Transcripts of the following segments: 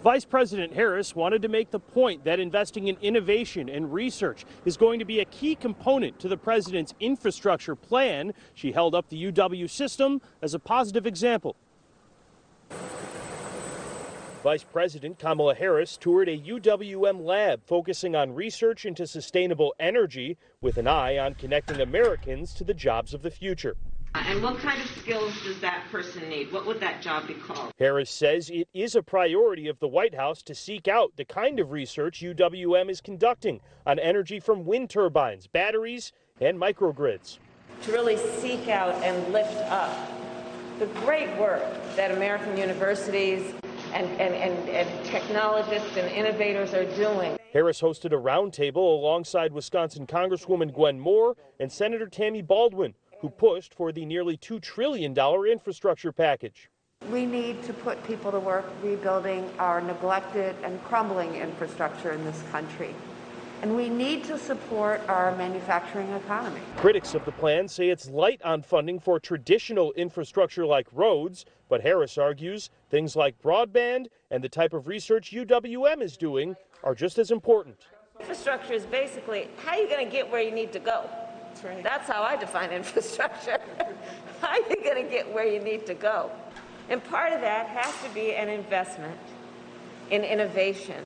Vice President Harris wanted to make the point that investing in innovation and research is going to be a key component to the president's infrastructure plan. She held up the UW system as a positive example. Vice President Kamala Harris toured a UWM lab focusing on research into sustainable energy with an eye on connecting Americans to the jobs of the future. And what kind of skills does that person need? What would that job be called? Harris says it is a priority of the White House to seek out the kind of research UWM is conducting on energy from wind turbines, batteries, and microgrids. To really seek out and lift up the great work that American universities and technologists and innovators are doing. Harris hosted a roundtable alongside Wisconsin Congresswoman Gwen Moore and Senator Tammy Baldwin, who pushed for the nearly $2 trillion infrastructure package. We need to put people to work rebuilding our neglected and crumbling infrastructure in this country. And we need to support our manufacturing economy. Critics of the plan say it's light on funding for traditional infrastructure like roads, but Harris argues things like broadband and the type of research UWM is doing are just as important. Infrastructure is basically how are you going to get where you need to go? That's right. That's how I define infrastructure. How are you going to get where you need to go? And part of that has to be an investment in innovation.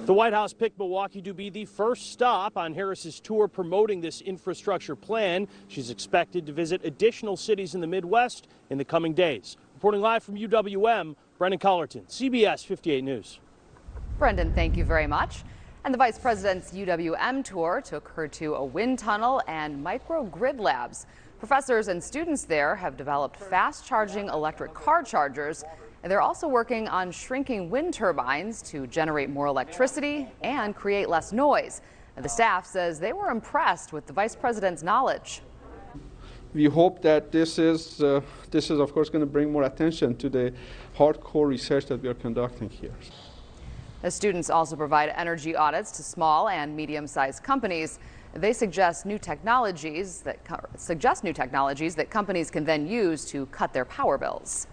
The White House picked Milwaukee to be the first stop on Harris's tour promoting this infrastructure plan. She's expected to visit additional cities in the Midwest in the coming days. Reporting live from UWM, Brendan Collerton, CBS 58 News. Brendan, thank you very much. And the Vice President's UWM tour took her to a wind tunnel and microgrid labs. Professors and students there have developed fast-charging electric car chargers, and they're also working on shrinking wind turbines to generate more electricity and create less noise. And the staff says they were impressed with the Vice President's knowledge. We hope that this is of course going to bring more attention to the hardcore research that we are conducting here. The students also provide energy audits to small and medium-sized companies. They suggest new technologies that companies can then use to cut their power bills.